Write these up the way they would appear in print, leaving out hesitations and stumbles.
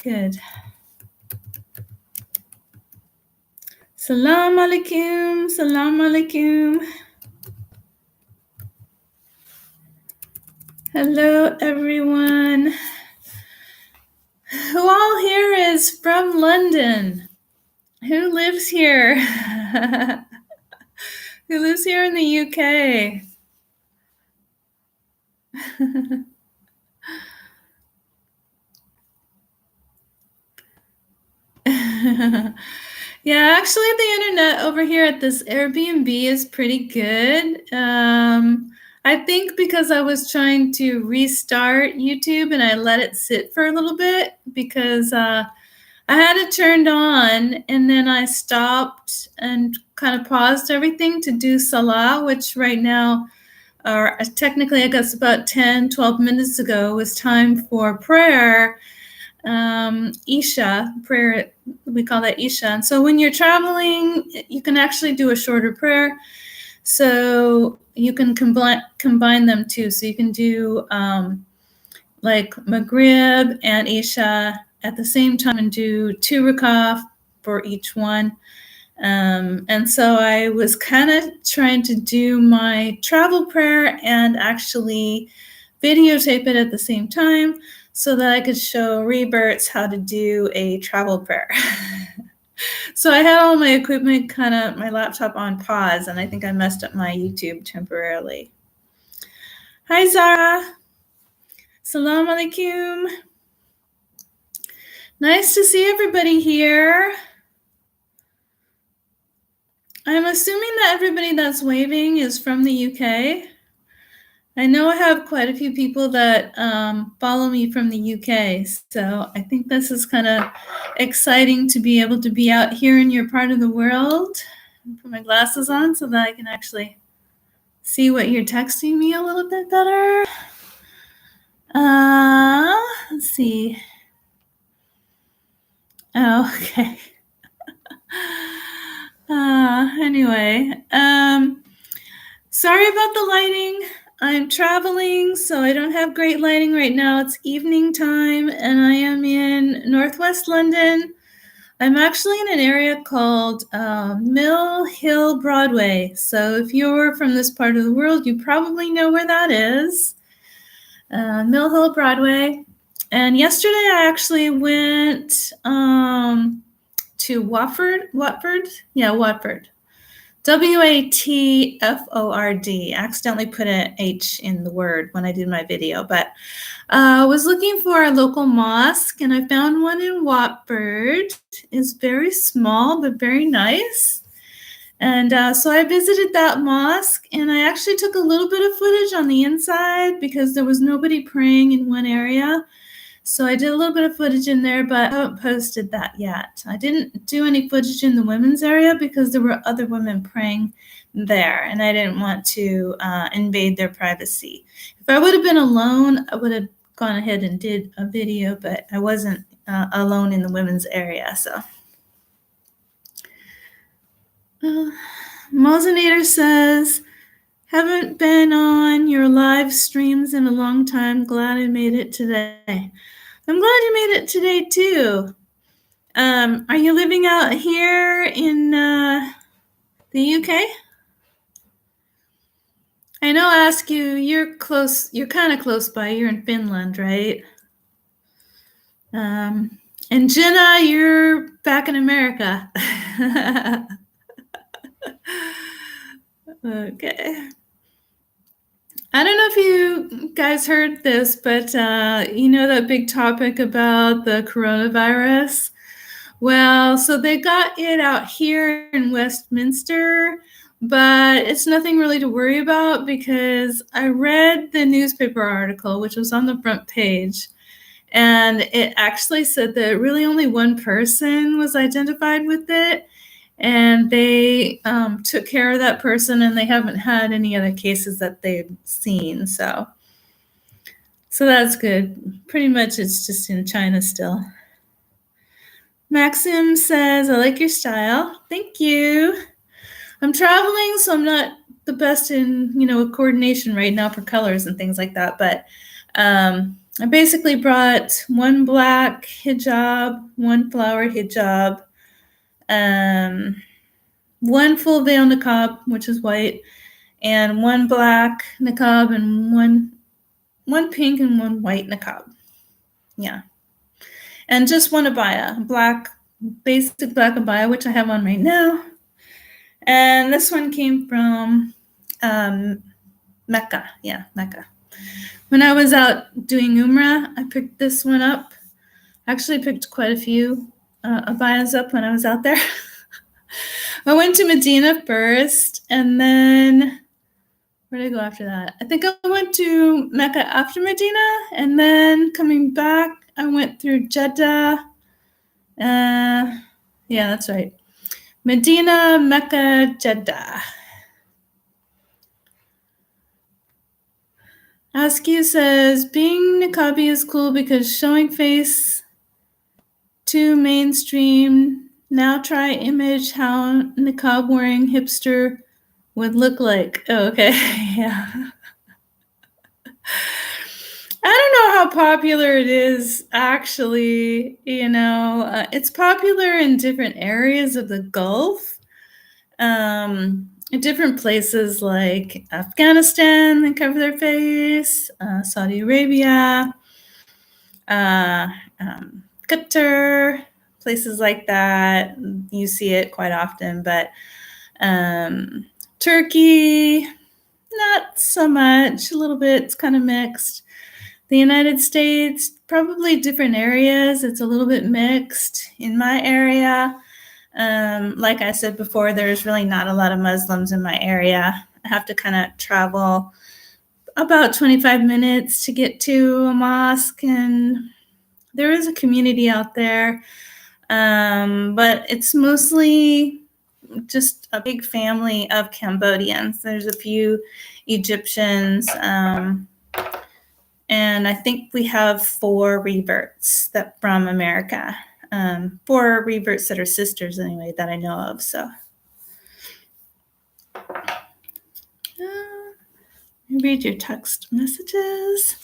good. Salam alaikum, salam alaikum. Hello, everyone. Who all here is from London? Who lives here? Who lives here in the UK? Yeah, actually the internet over here at this Airbnb is pretty good. I think because I was trying to restart YouTube and I let it sit for a little bit because I had it turned on and then I stopped and kind of paused everything to do Salah, which right now, or technically I guess about 10, 12 minutes ago was time for prayer. Isha prayer, we call that Isha. And so when you're traveling, you can actually do a shorter prayer. So you can combine them too. So you can do like Maghrib and Isha at the same time and do 2 rakah for each one. And so I was kind of trying to do my travel prayer and actually videotape it at the same time so that I could show reverts how to do a travel prayer. So I had all my equipment, kind of my laptop on pause, and I think I messed up my YouTube temporarily. Hi, Zara. Salam alaikum. Nice to see everybody here. I'm assuming that everybody that's waving is from the UK. I know I have quite a few people that follow me from the UK, so I think this is kind of exciting to be able to be out here in your part of the world. Put my glasses on so that I can actually see what you're texting me a little bit better. Let's see. Oh, okay. Anyway, sorry about the lighting. I'm traveling, so I don't have great lighting right now. It's evening time, and I am in Northwest London. I'm actually in an area called Mill Hill Broadway. So if you're from this part of the world, you probably know where that is. Mill Hill Broadway. And yesterday I actually went to Watford. Yeah, Watford. Watford. Accidentally put an H in the word when I did my video, but I was looking for a local mosque and I found one in Watford. It's very small, but very nice. And so I visited that mosque and I actually took a little bit of footage on the inside because there was nobody praying in one area. So I did a little bit of footage in there, but I haven't posted that yet. I didn't do any footage in the women's area because there were other women praying there, and I didn't want to invade their privacy. If I would have been alone, I would have gone ahead and did a video, but I wasn't alone in the women's area. So, Mozinator says, haven't been on your live streams in a long time. Glad I made it today. I'm glad you made it today too. Are you living out here in the UK? I know I ask you, you're kind of close by. You're in Finland, right? And Jenna, you're back in America. Okay. I don't know if you guys heard this, but you know that big topic about the coronavirus? Well, so they got it out here in Westminster, but it's nothing really to worry about because I read the newspaper article, which was on the front page, and it actually said that really only one person was identified with it. And they took care of that person, and they haven't had any other cases that they've seen. So that's good. Pretty much it's just in China still. Maxim says, I like your style. Thank you. I'm traveling, so I'm not the best in, coordination right now for colors and things like that. But I basically brought one black hijab, one flower hijab, one full veil niqab, which is white, and one black niqab, and one pink and one white niqab. Yeah. And just one abaya, basic black abaya, which I have on right now. And this one came from Mecca. Yeah, Mecca. When I was out doing Umrah, I picked this one up. I actually picked quite a few abayas up when I was out there. I went to Medina first, and then where did I go after that? I think I went to Mecca after Medina, and then coming back, I went through Jeddah. Yeah, that's right. Medina, Mecca, Jeddah. Askew says, being niqabi is cool because showing face too mainstream. Now try image how niqab wearing hipster would look like. Oh, okay. Yeah. I don't know how popular it is, actually. It's popular in different areas of the Gulf. In different places like Afghanistan, they cover their face, Saudi Arabia, Qatar, places like that. You see it quite often, but Turkey, not so much, a little bit, it's kind of mixed. The United States, probably different areas, it's a little bit mixed. In my area, like I said before, there's really not a lot of Muslims in my area. I have to kind of travel about 25 minutes to get to a mosque, and there is a community out there, but it's mostly just a big family of Cambodians. There's a few Egyptians, and I think we have 4 reverts that from America. 4 reverts that are sisters, anyway, that I know of. So, read your text messages.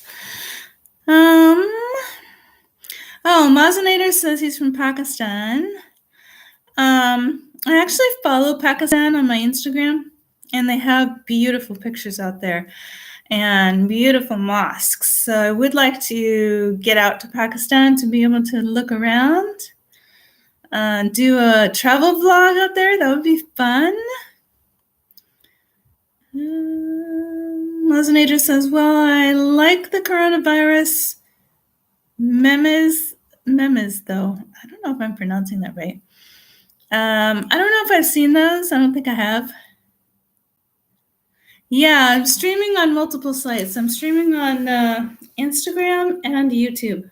Mazinator says he's from Pakistan. I actually follow Pakistan on my Instagram, and they have beautiful pictures out there and beautiful mosques. So I would like to get out to Pakistan to be able to look around, do a travel vlog out there. That would be fun. Mazinator says, well, I like the coronavirus memes though. I don't know if I'm pronouncing that right. I don't know if I've seen those. I don't think I have. Yeah, I'm streaming on multiple sites. I'm streaming on Instagram and YouTube.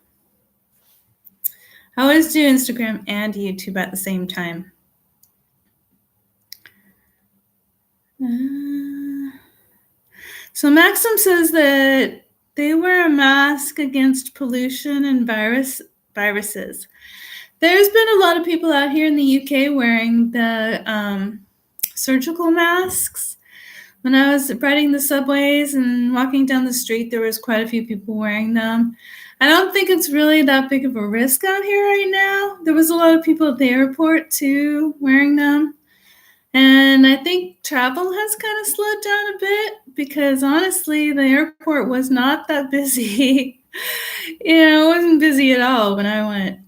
I always do Instagram and YouTube at the same time. So Maxim says that they wear a mask against pollution and viruses. There's been a lot of people out here in the UK wearing the surgical masks. When I was riding the subways and walking down the street, there was quite a few people wearing them. I don't think it's really that big of a risk out here right now. There was a lot of people at the airport, too, wearing them. And I think travel has kind of slowed down a bit because, honestly, the airport was not that busy. It wasn't busy at all when I went.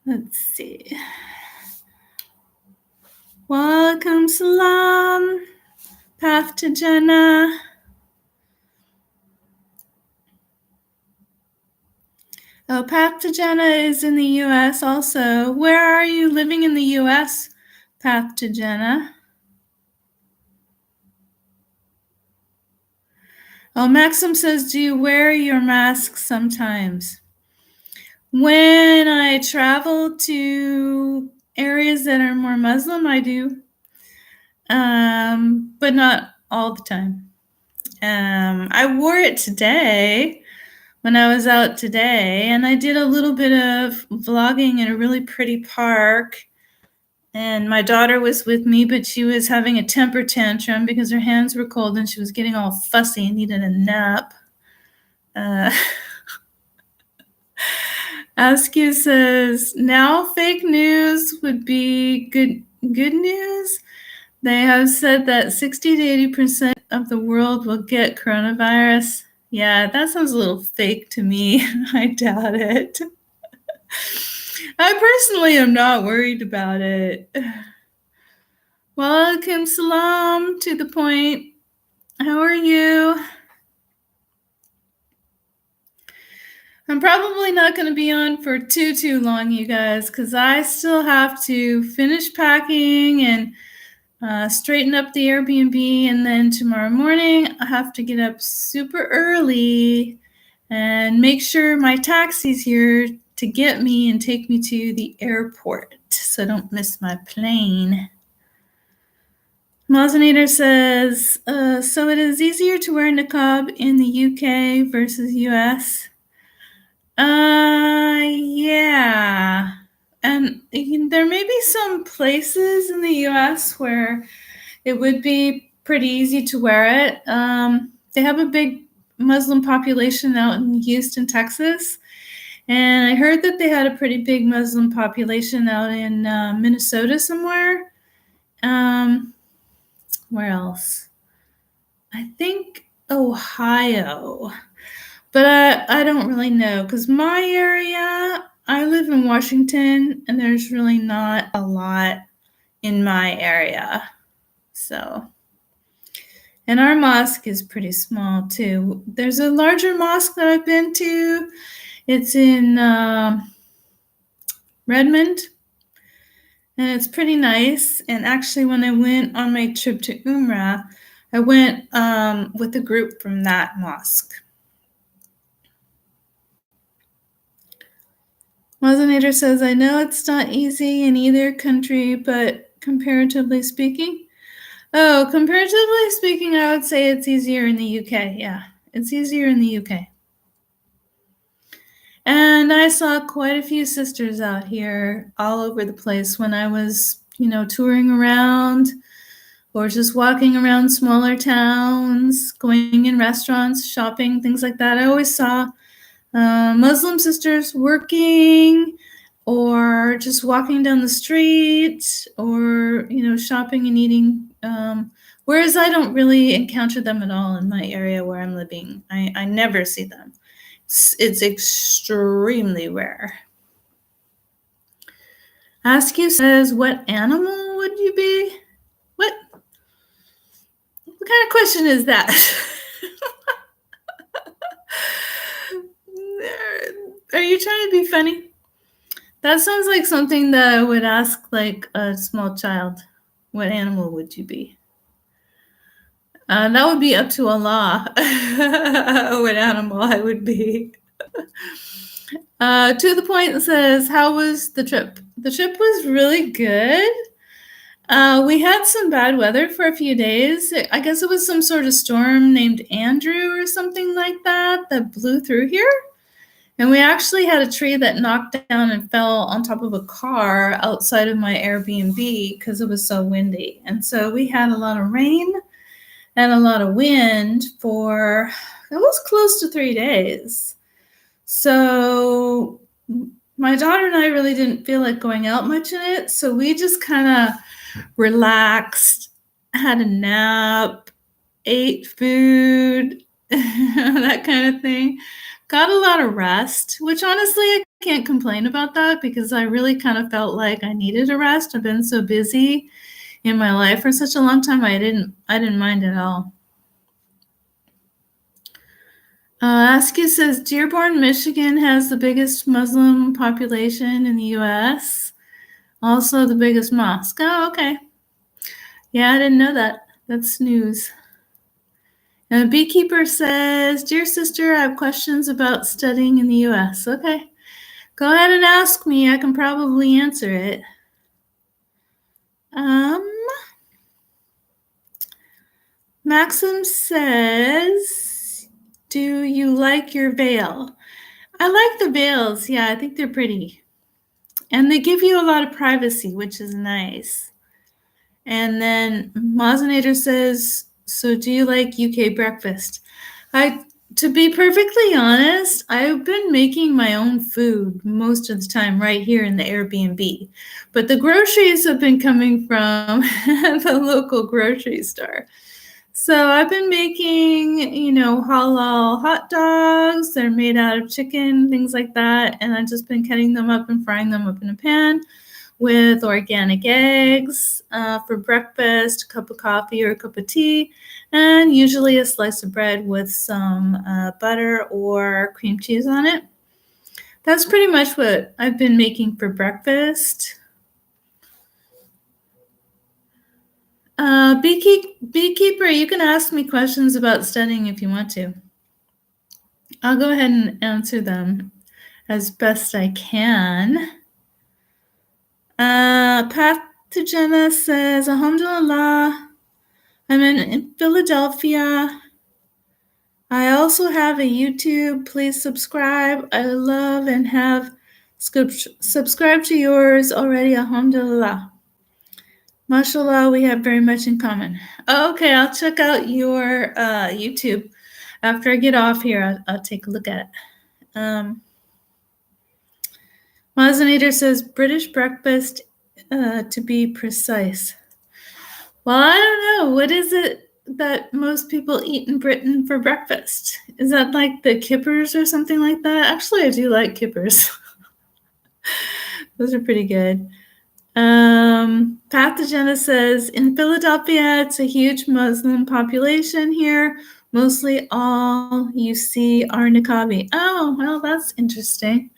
Let's see. Welcome, Salam. Path to Jannah. Oh, Path to Jannah is in the U.S. also. Where are you living in the U.S., Path to Jannah? Oh, Maxim says, do you wear your mask sometimes? When I travel to areas that are more Muslim, I do, but not all the time. I wore it today when I was out today, and I did a little bit of vlogging in a really pretty park And my daughter was with me, but she was having a temper tantrum because her hands were cold and she was getting all fussy and needed a nap. Askew says, now fake news would be good news. They have said that 60 to 80% of the world will get coronavirus. Yeah, that sounds a little fake to me. I doubt it. I personally am not worried about it. Welcome, salam, to the point. How are you? I'm probably not going to be on for too long, you guys, because I still have to finish packing and straighten up the Airbnb. And then tomorrow morning, I have to get up super early and make sure my taxi's here to get me and take me to the airport so I don't miss my plane. Mazinator says, so it is easier to wear niqab in the UK versus US? Yeah. And there may be some places in the US where it would be pretty easy to wear it. They have a big Muslim population out in Houston, Texas. And I heard that they had a pretty big Muslim population out in Minnesota somewhere. Where else? I think Ohio. But I don't really know because my area, I live in Washington, and there's really not a lot in my area. So, and our mosque is pretty small too. There's a larger mosque that I've been to. It's in Redmond, and it's pretty nice. And actually, when I went on my trip to Umrah, I went with a group from that mosque. Mazinator says, I know it's not easy in either country, but comparatively speaking? Oh, comparatively speaking, I would say it's easier in the UK. Yeah, it's easier in the UK. And I saw quite a few sisters out here all over the place when I was, touring around or just walking around smaller towns, going in restaurants, shopping, things like that. I always saw Muslim sisters working or just walking down the street or, shopping and eating. Whereas I don't really encounter them at all in my area where I'm living. I never see them. It's extremely rare. Askew says, what animal would you be? What kind of question is that? Are you trying to be funny? That sounds like something that I would ask like a small child. What animal would you be? That would be up to Allah what animal I would be. To the point says, how was the trip? The trip was really good. We had some bad weather for a few days. I guess it was some sort of storm named Andrew or something like that blew through here. And we actually had a tree that knocked down and fell on top of a car outside of my Airbnb because it was so windy. And so we had a lot of rain and a lot of wind for, it was close to 3 days. So my daughter and I really didn't feel like going out much in it. So we just kind of relaxed, had a nap, ate food, that kind of thing. Got a lot of rest, which honestly, I can't complain about that because I really kind of felt like I needed a rest. I've been so busy in my life for such a long time. I didn't mind at all. Askew says, Dearborn, Michigan has the biggest Muslim population in the U.S., also the biggest mosque. Oh, okay. Yeah, I didn't know that. That's news. And a beekeeper says, Dear sister, I have questions about studying in the U.S. Okay. Go ahead and ask me. I can probably answer it. Maxim says, do you like your veil? I like the veils. Yeah, I think they're pretty. And they give you a lot of privacy, which is nice. And then Mosinator says, so do you like UK breakfast? To be perfectly honest, I've been making my own food most of the time right here in the Airbnb. But the groceries have been coming from the local grocery store. So I've been making, halal hot dogs. They're made out of chicken, things like that. And I've just been cutting them up and frying them up in a pan with organic eggs for breakfast, a cup of coffee or a cup of tea, and usually a slice of bread with some butter or cream cheese on it. That's pretty much what I've been making for breakfast. Beekeeper, you can ask me questions about studying if you want to. I'll go ahead and answer them as best I can. Path to Jenna says, Alhamdulillah, I'm in Philadelphia. I also have a YouTube. Please subscribe. I love and have subscribed to yours already. Alhamdulillah. MashaAllah, we have very much in common. Okay, I'll check out your YouTube. After I get off here, I'll take a look at it. Mazinator says, British breakfast, to be precise. Well, I don't know. What is it that most people eat in Britain for breakfast? Is that like the kippers or something like that? Actually, I do like kippers. Those are pretty good. Pathogena says, in Philadelphia, it's a huge Muslim population here. Mostly all you see are niqabi. Oh, well, that's interesting.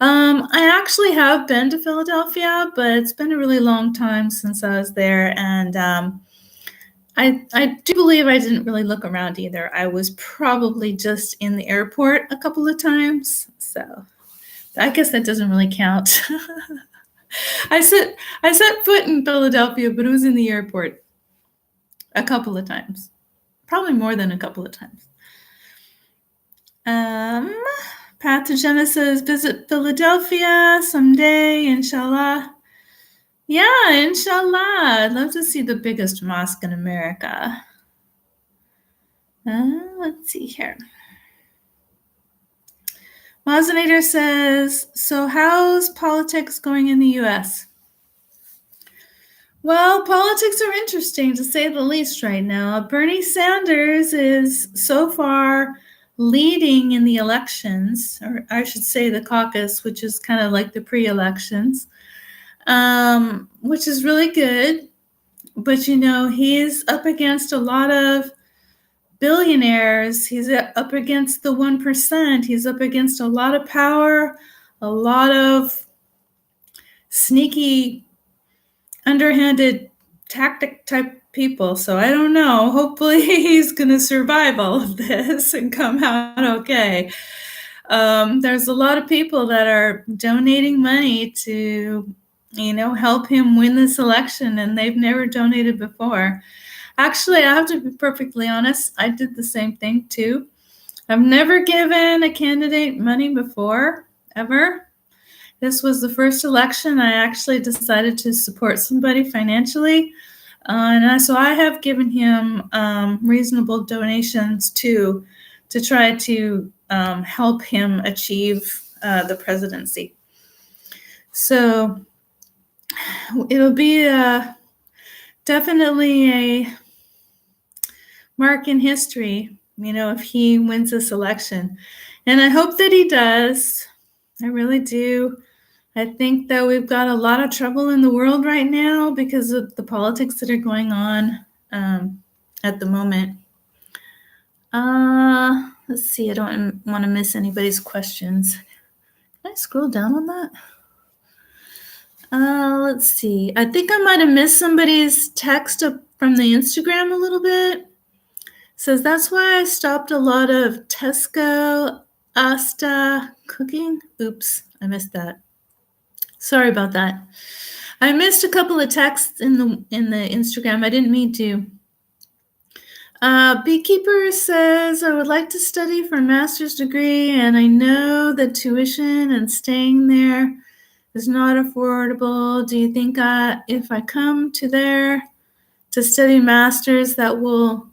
I actually have been to Philadelphia, but it's been a really long time since I was there. And I do believe I didn't really look around either. I was probably just in the airport a couple of times. So I guess that doesn't really count. I set foot in Philadelphia, but it was in the airport a couple of times. Probably more than a couple of times. Pathogena says, visit Philadelphia someday, inshallah. Yeah, inshallah. I'd love to see the biggest mosque in America. Let's see here. Mazinator says, so how's politics going in the U.S.? Well, politics are interesting, to say the least, right now. Bernie Sanders is so far leading in the elections, or I should say the caucus, which is kind of like the pre-elections, which is really good. But, he's up against a lot of billionaires. He's up against the 1%. He's up against a lot of power, a lot of sneaky, underhanded tactic type people. So I don't know. Hopefully he's going to survive all of this and come out okay. There's a lot of people that are donating money to, help him win this election, and they've never donated before. Actually, I have to be perfectly honest. I did the same thing too. I've never given a candidate money before, ever. This was the first election I actually decided to support somebody financially. So I have given him reasonable donations too, to try to help him achieve the presidency. So it'll be definitely a mark in history, if he wins this election. And I hope that he does. I really do. I think that we've got a lot of trouble in the world right now because of the politics that are going on at the moment. Let's see. I don't want to miss anybody's questions. Can I scroll down on that? Let's see. I think I might have missed somebody's text from the Instagram a little bit. Says, that's why I stopped a lot of Tesco Asta cooking. Oops, I missed that. Sorry about that. I missed a couple of texts in the Instagram. I didn't mean to. Beekeeper says, I would like to study for a master's degree, and I know that tuition and staying there is not affordable. Do you think if I come to there to study masters that will,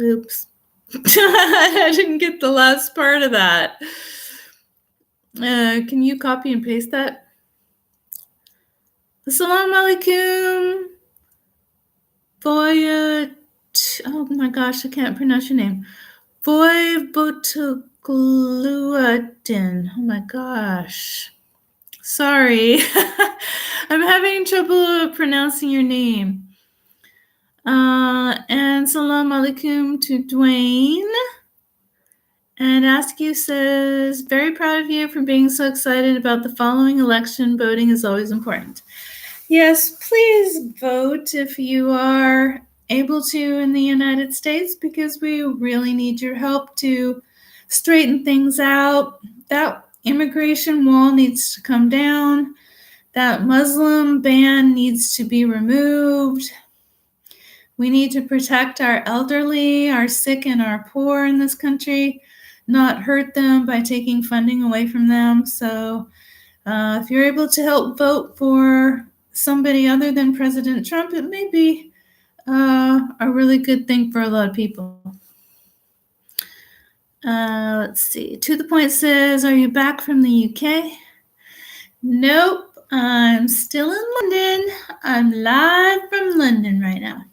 oops, I didn't get the last part of that. Can you copy and paste that? Assalamu alaikum. Oh my gosh, I can't pronounce your name. Boybotogluadin. Oh my gosh. Sorry. I'm having trouble pronouncing your name. And salam alaikum to Dwayne. And Askew says, very proud of you for being so excited about the following election. Voting is always important. Yes, please vote if you are able to in the United States, because we really need your help to straighten things out. That immigration wall needs to come down. That Muslim ban needs to be removed. We need to protect our elderly, our sick, and our poor in this country, not hurt them by taking funding away from them. So if you're able to help vote for somebody other than President Trump, it may be a really good thing for a lot of people. Let's see. To the Point says, are you back from the UK? Nope, I'm still in London. I'm live from London right now.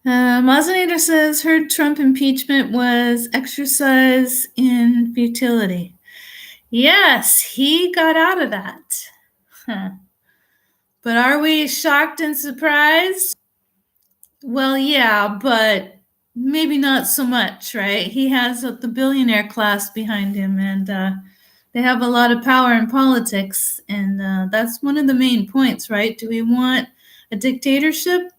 Mazinator says, heard Trump impeachment was exercise in futility. Yes, he got out of that. Huh. But are we shocked and surprised? Well, yeah, but maybe not so much, right? He has the billionaire class behind him, and they have a lot of power in politics, and that's one of the main points, right? Do we want a dictatorship?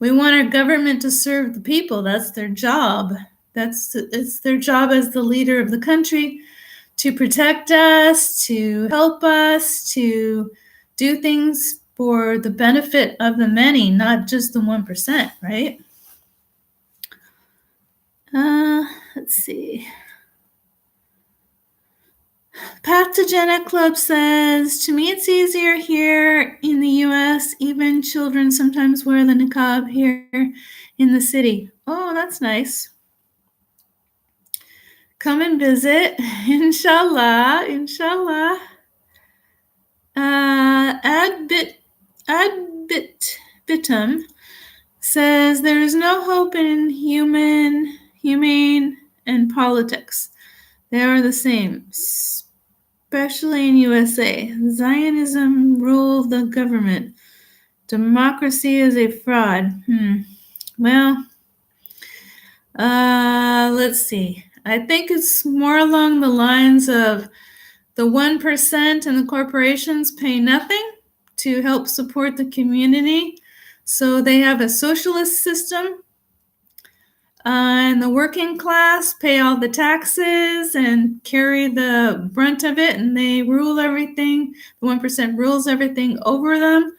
We want our government to serve the people. That's their job. It's their job as the leader of the country to protect us, to help us, to do things for the benefit of the many, not just the 1%, right? Let's see. Pathogenic Club says, to me it's easier here in the US. Even children sometimes wear the niqab here in the city. Oh, that's nice. Come and visit, inshallah, inshallah. Adbitum says, there is no hope in humane, and politics. They are the same, especially in USA. Zionism rule the government. Democracy is a fraud. Well, let's see. I think it's more along the lines of the 1% and the corporations pay nothing to help support the community. So they have a socialist system. And the working class pay all the taxes and carry the brunt of it, and they rule everything. The 1% rules everything over them.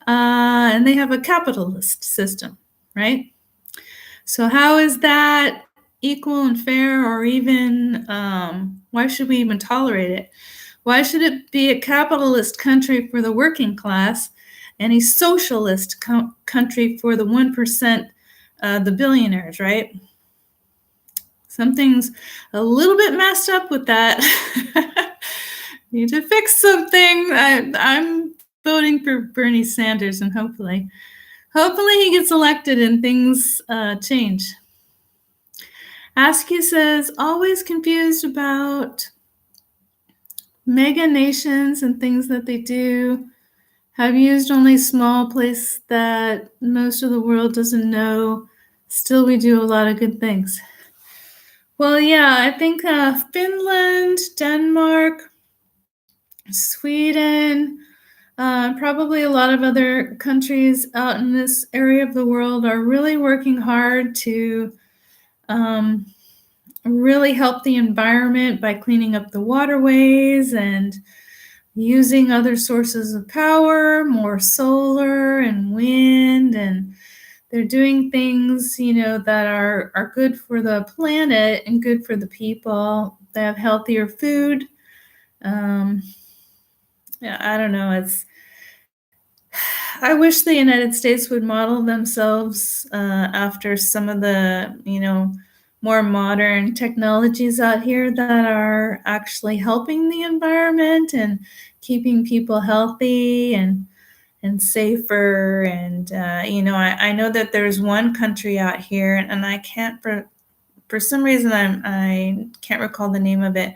And they have a capitalist system, right? So how is that equal and fair, or even why should we even tolerate it? Why should it be a capitalist country for the working class and a socialist country for the 1%, the billionaires, right? Something's a little bit messed up with that. Need to fix something. I'm voting for Bernie Sanders, and hopefully he gets elected and things change. Askew says, always confused about mega nations and things that they do. Have used only small place that most of the world doesn't know. Still, we do a lot of good things. Well, yeah, I think Finland, Denmark, Sweden, probably a lot of other countries out in this area of the world are really working hard to really help the environment by cleaning up the waterways and using other sources of power, more solar and wind, and they're doing things, that are good for the planet and good for the people. They have healthier food. Um, yeah, I don't know. I wish the United States would model themselves after some of the, more modern technologies out here that are actually helping the environment and keeping people healthy and safer. And I know that there's one country out here, and I can't for some reason I can't recall the name of it,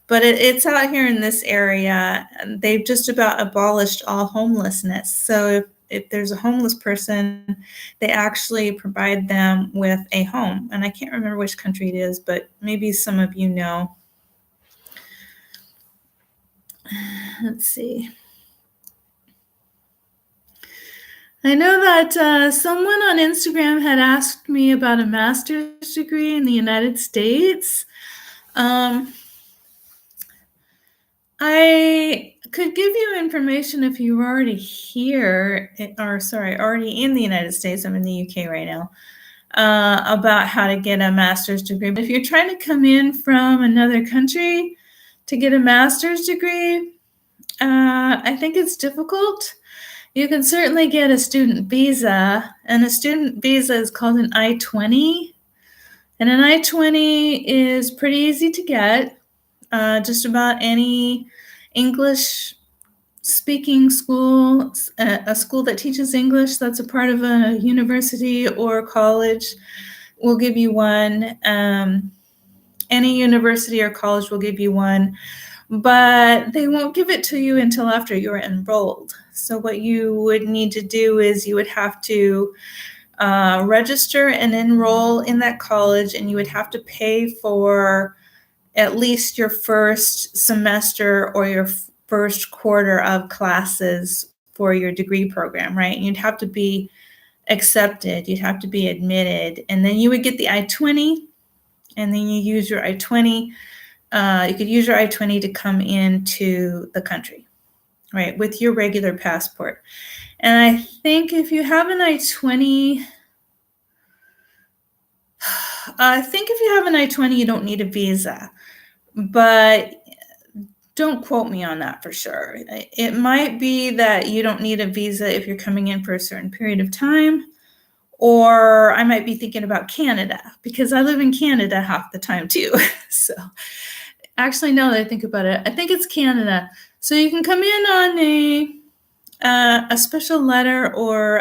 but it's out here in this area. They've just about abolished all homelessness. So if there's a homeless person, they actually provide them with a home. And I can't remember which country it is, but maybe some of you know. Let's see. I know that someone on Instagram had asked me about a master's degree in the United States. I could give you information if you were already here, already in the United States. I'm in the UK right now, about how to get a master's degree. But if you're trying to come in from another country to get a master's degree, I think it's difficult. You can certainly get a student visa, and a student visa is called an I-20. And an I-20 is pretty easy to get. Just about any English speaking school, a school that teaches English that's a part of a university or college will give you one. Any university or college will give you one, but they won't give it to you until after you're enrolled. So what you would need to do is you would have to register and enroll in that college, and you would have to pay for at least your first semester or your first quarter of classes for your degree program, right? You'd have to be accepted, you'd have to be admitted, and then you would get the I-20, and then you use your I-20. You could use your I-20 to come into the country, right, with your regular passport. And I think if you have an I-20, you don't need a visa, but don't quote me on that for sure. It might be that you don't need a visa if you're coming in for a certain period of time, or I might be thinking about Canada because I live in Canada half the time too. So actually, now that I think about it, I think it's Canada. So you can come in on a special letter, or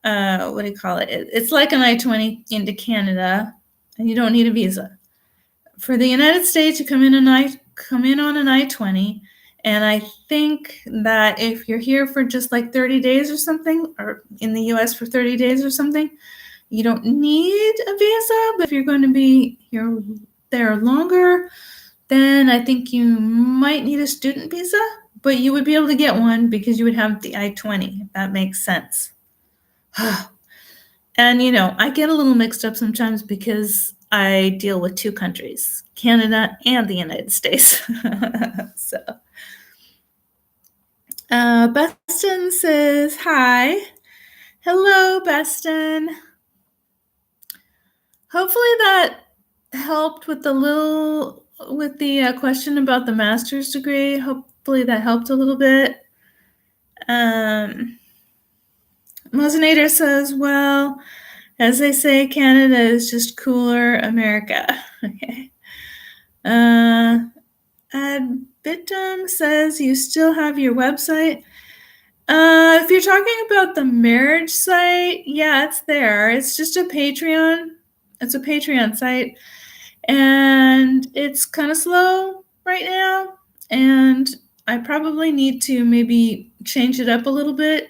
what do you call it? It's like an I-20 into Canada, and you don't need a visa. For the United States, you come in on an I-20, and I think that if you're here for just like 30 days or something, or in the US for 30 days or something, you don't need a visa. But if you're going to be here there longer, then I think you might need a student visa, but you would be able to get one because you would have the I-20, if that makes sense. And, I get a little mixed up sometimes because I deal with two countries, Canada and the United States. So, Beston says, hi. Hello, Beston. Hopefully that helped with the question about the master's degree. Hopefully that helped a little bit. Mosinator says, well, as they say, Canada is just cooler America. Okay. Bitum says you still have your website. If you're talking about the marriage site, yeah, it's there. It's just a Patreon. It's a Patreon site, and it's kind of slow right now, and I probably need to maybe change it up a little bit,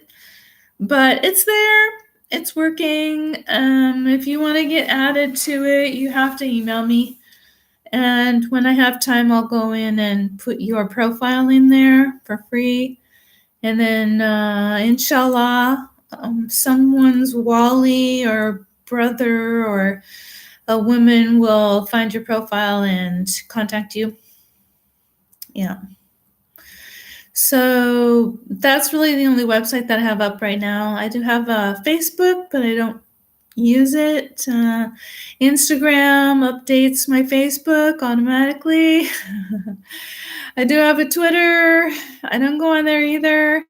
but it's there. It's working. If you want to get added to it, you have to email me. And when I have time, I'll go in and put your profile in there for free. And then, inshallah, someone's wali or brother or a woman will find your profile and contact you. Yeah. So that's really the only website that I have up right now. I do have a Facebook, but I don't use it. Instagram updates my Facebook automatically. I do have a Twitter. I don't go on there either.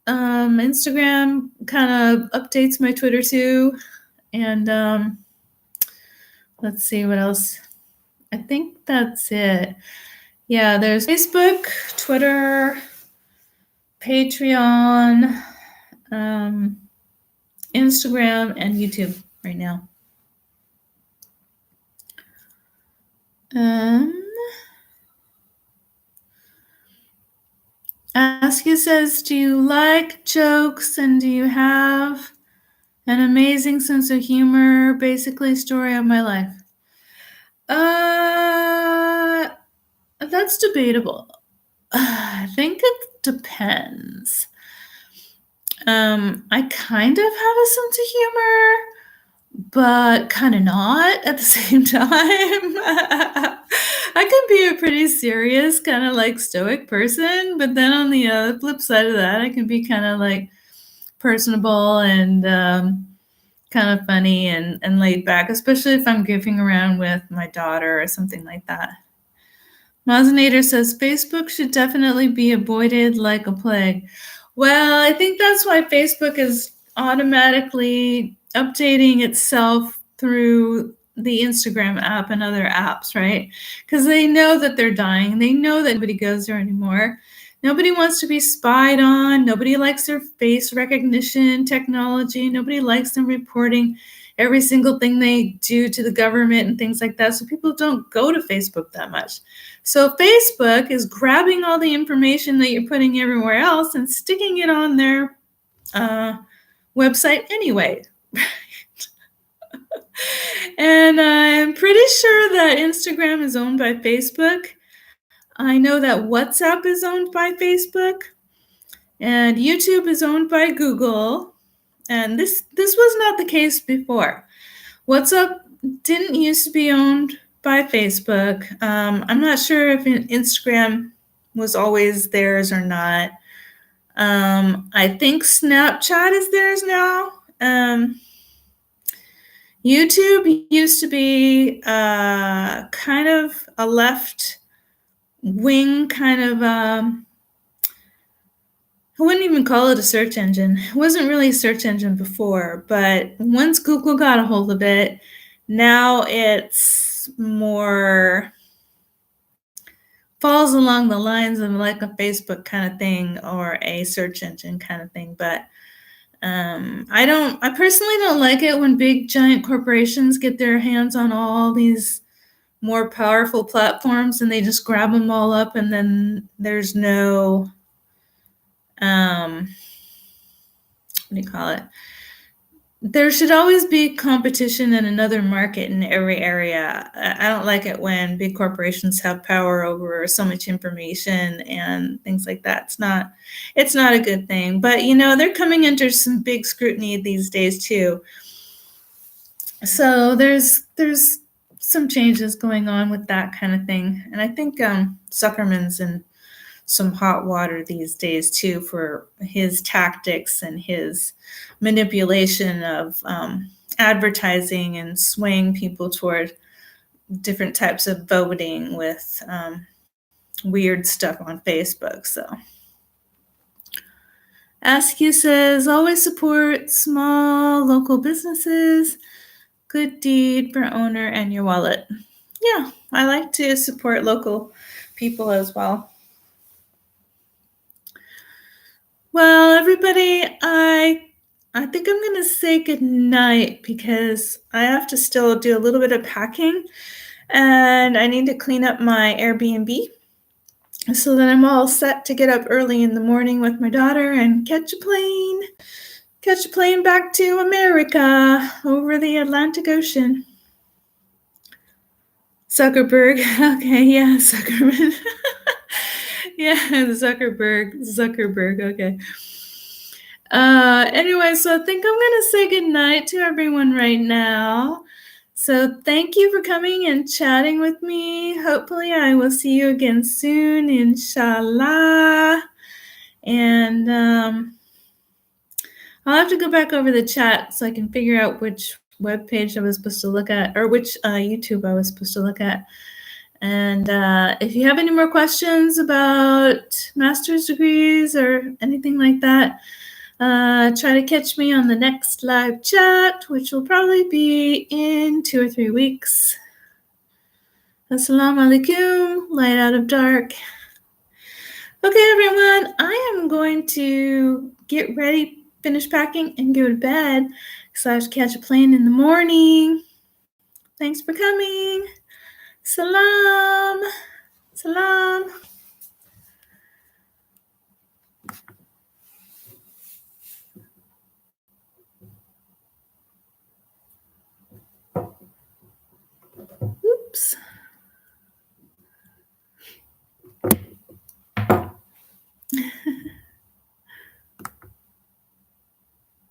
Instagram kind of updates my Twitter too. And let's see what else. I think that's it. Yeah, there's Facebook, Twitter, Patreon, Instagram, and YouTube right now. Askew says, do you like jokes and do you have an amazing sense of humor? Basically, story of my life. That's debatable. I think it depends. I kind of have a sense of humor, but kind of not at the same time. I can be a pretty serious, kind of like stoic person, but then on the flip side of that, I can be kind of like personable and kind of funny and laid back, especially if I'm goofing around with my daughter or something like that. Mazinator says, Facebook should definitely be avoided like a plague. Well, I think that's why Facebook is automatically updating itself through the Instagram app and other apps, right? Because they know that they're dying. They know that nobody goes there anymore. Nobody wants to be spied on. Nobody likes their face recognition technology. Nobody likes them reporting every single thing they do to the government and things like that. So people don't go to Facebook that much. So Facebook is grabbing all the information that you're putting everywhere else and sticking it on their website anyway. And I'm pretty sure that Instagram is owned by Facebook. I know that WhatsApp is owned by Facebook. And YouTube is owned by Google. And this was not the case before. WhatsApp didn't used to be owned by Facebook. I'm not sure if Instagram was always theirs or not. I think Snapchat is theirs now. YouTube used to be kind of a left wing kind of, I wouldn't even call it a search engine. It wasn't really a search engine before, but once Google got a hold of it, now it's more falls along the lines of like a Facebook kind of thing or a search engine kind of thing. But I personally don't like it when big giant corporations get their hands on all these more powerful platforms and they just grab them all up, and then there's no what do you call it? There should always be competition in another market in every area. I don't like it when big corporations have power over so much information and things like that. It's not a good thing. But they're coming under some big scrutiny these days too. So there's some changes going on with that kind of thing. And I think Zuckerman's in some hot water these days too for his tactics and his manipulation of advertising and swaying people toward different types of voting with weird stuff on Facebook. So Askew says, always support small local businesses. Good deed for owner and your wallet. Yeah, I like to support local people as well. Well, everybody, I think I'm going to say good night because I have to still do a little bit of packing and I need to clean up my Airbnb so that I'm all set to get up early in the morning with my daughter and catch a plane back to America over the Atlantic Ocean. Zuckerberg. Okay, yeah, Zuckerman. Yeah, Zuckerberg. Okay. Anyway, so I think I'm going to say goodnight to everyone right now. So thank you for coming and chatting with me. Hopefully I will see you again soon, inshallah. And I'll have to go back over the chat so I can figure out which web page I was supposed to look at, or which YouTube I was supposed to look at. And if you have any more questions about master's degrees or anything like that, try to catch me on the next live chat, which will probably be in 2 or 3 weeks. Assalamu alaikum, light out of dark. Okay, everyone, I am going to get ready, finish packing, and go to bed because I have to catch a plane in the morning. Thanks for coming. Salam. Salam. Oops.